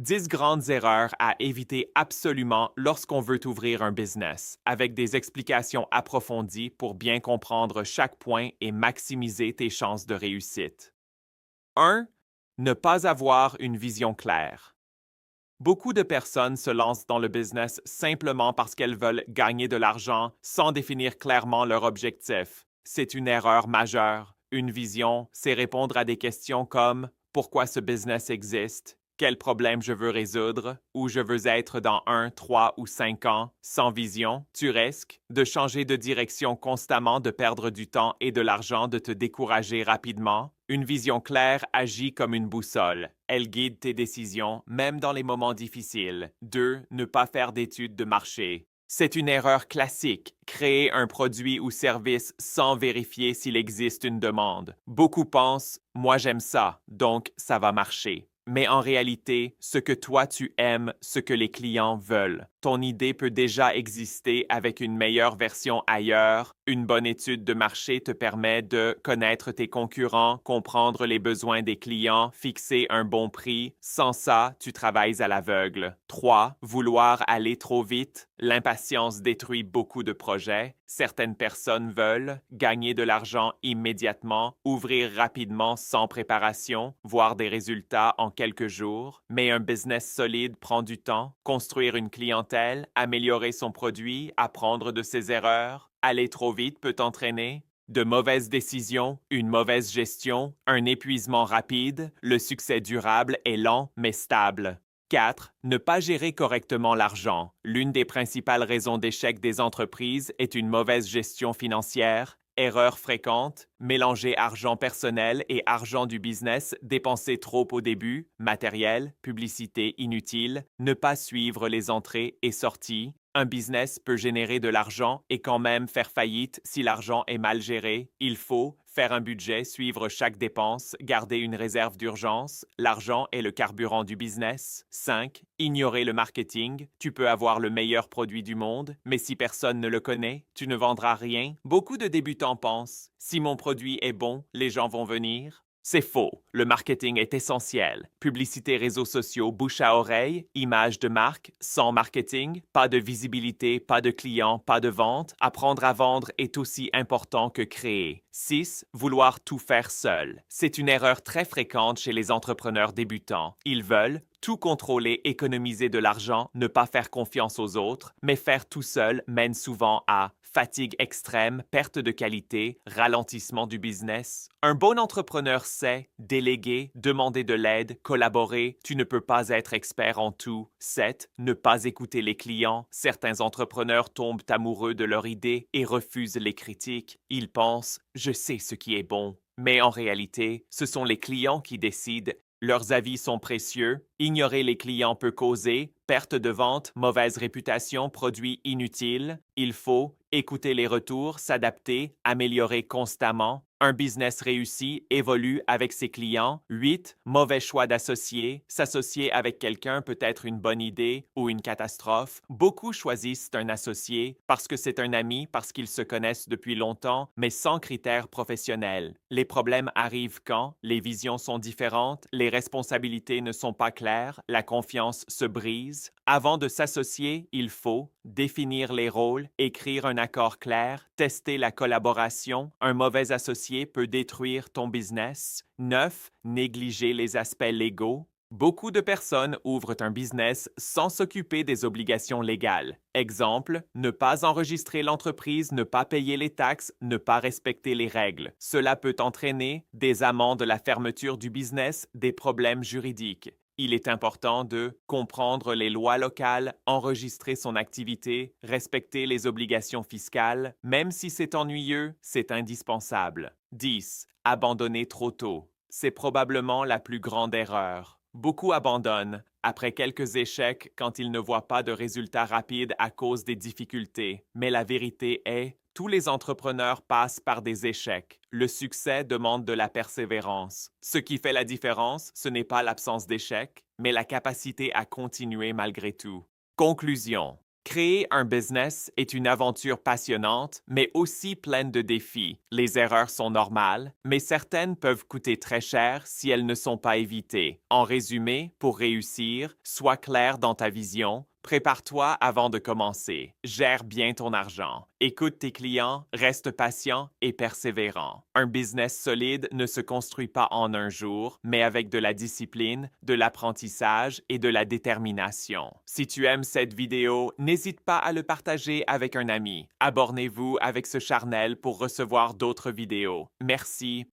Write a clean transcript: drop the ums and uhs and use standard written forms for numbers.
10 grandes erreurs à éviter absolument lorsqu'on veut ouvrir un business, avec des explications approfondies pour bien comprendre chaque point et maximiser tes chances de réussite. 1. Ne pas avoir une vision claire. Beaucoup de personnes se lancent dans le business simplement parce qu'elles veulent gagner de l'argent sans définir clairement leur objectif. C'est une erreur majeure. Une vision, c'est répondre à des questions comme pourquoi ce business existe, quel problème je veux résoudre, où je veux être dans 1, 3 ou 5 ans. Sans vision, tu risques de changer de direction constamment, de perdre du temps et de l'argent, de te décourager rapidement. Une vision claire agit comme une boussole. Elle guide tes décisions, même dans les moments difficiles. 2. Ne pas faire d'études de marché. C'est une erreur classique, créer un produit ou service sans vérifier s'il existe une demande. Beaucoup pensent moi j'aime ça, donc ça va marcher. Mais en réalité, ce que toi tu aimes, ce que les clients veulent. Ton idée peut déjà exister avec une meilleure version ailleurs. Une bonne étude de marché te permet de connaître tes concurrents, comprendre les besoins des clients, fixer un bon prix. Sans ça, tu travailles à l'aveugle. 3. Vouloir aller trop vite. L'impatience détruit beaucoup de projets. Certaines personnes veulent gagner de l'argent immédiatement, ouvrir rapidement sans préparation, voir des résultats en quelques jours. Mais un business solide prend du temps. Construire une clientèle, améliorer son produit, apprendre de ses erreurs. Aller trop vite peut entraîner de mauvaises décisions, une mauvaise gestion, un épuisement rapide. Le succès durable est lent mais stable. 4. Ne pas gérer correctement l'argent. L'une des principales raisons d'échec des entreprises est une mauvaise gestion financière. Erreurs fréquentes, mélanger argent personnel et argent du business, dépenser trop au début, matériel, publicité inutile, ne pas suivre les entrées et sorties. Un business peut générer de l'argent et quand même faire faillite si l'argent est mal géré. Il faut faire un budget, suivre chaque dépense, garder une réserve d'urgence. L'argent est le carburant du business. 5. Ignorer le marketing. Tu peux avoir le meilleur produit du monde, mais si personne ne le connaît, tu ne vendras rien. Beaucoup de débutants pensent, si mon produit est bon, les gens vont venir. C'est faux. Le marketing est essentiel. Publicité, réseaux sociaux, bouche à oreille, image de marque. Sans marketing, pas de visibilité, pas de clients, pas de vente. Apprendre à vendre est aussi important que créer. 6. Vouloir tout faire seul. C'est une erreur très fréquente chez les entrepreneurs débutants. Ils veulent tout contrôler, économiser de l'argent, ne pas faire confiance aux autres, mais faire tout seul mène souvent à fatigue extrême, perte de qualité, ralentissement du business. Un bon entrepreneur sait déléguer, demander de l'aide, collaborer. Tu ne peux pas être expert en tout. 7. Ne pas écouter les clients. Certains entrepreneurs tombent amoureux de leur idée et refusent les critiques. Ils pensent « je sais ce qui est bon ». Mais en réalité, ce sont les clients qui décident. Leurs avis sont précieux. Ignorer les clients peut causer perte de vente, mauvaise réputation, produits inutiles. Il faut écouter les retours, s'adapter, améliorer constamment. Un business réussi évolue avec ses clients. 8. Mauvais choix d'associés. S'associer avec quelqu'un peut être une bonne idée ou une catastrophe. Beaucoup choisissent un associé parce que c'est un ami, parce qu'ils se connaissent depuis longtemps, mais sans critères professionnels. Les problèmes arrivent quand les visions sont différentes, les responsabilités ne sont pas claires, la confiance se brise. Avant de s'associer, il faut définir les rôles, écrire un accord clair, tester la collaboration. Un mauvais associé peut détruire ton business. 9. Négliger les aspects légaux. Beaucoup de personnes ouvrent un business sans s'occuper des obligations légales. Exemple, ne pas enregistrer l'entreprise, ne pas payer les taxes, ne pas respecter les règles. Cela peut entraîner des amendes, la fermeture du business, des problèmes juridiques. Il est important de comprendre les lois locales, enregistrer son activité, respecter les obligations fiscales. Même si c'est ennuyeux, c'est indispensable. 10. Abandonner trop tôt. C'est probablement la plus grande erreur. Beaucoup abandonnent après quelques échecs quand ils ne voient pas de résultats rapides à cause des difficultés. Mais la vérité est, tous les entrepreneurs passent par des échecs. Le succès demande de la persévérance. Ce qui fait la différence, ce n'est pas l'absence d'échecs, mais la capacité à continuer malgré tout. Conclusion. Créer un business est une aventure passionnante, mais aussi pleine de défis. Les erreurs sont normales, mais certaines peuvent coûter très cher si elles ne sont pas évitées. En résumé, pour réussir, sois clair dans ta vision, prépare-toi avant de commencer, gère bien ton argent, écoute tes clients, reste patient et persévérant. Un business solide ne se construit pas en un jour, mais avec de la discipline, de l'apprentissage et de la détermination. Si tu aimes cette vidéo, n'hésite pas à le partager avec un ami. Abonnez-vous avec ce charnel pour recevoir d'autres vidéos. Merci.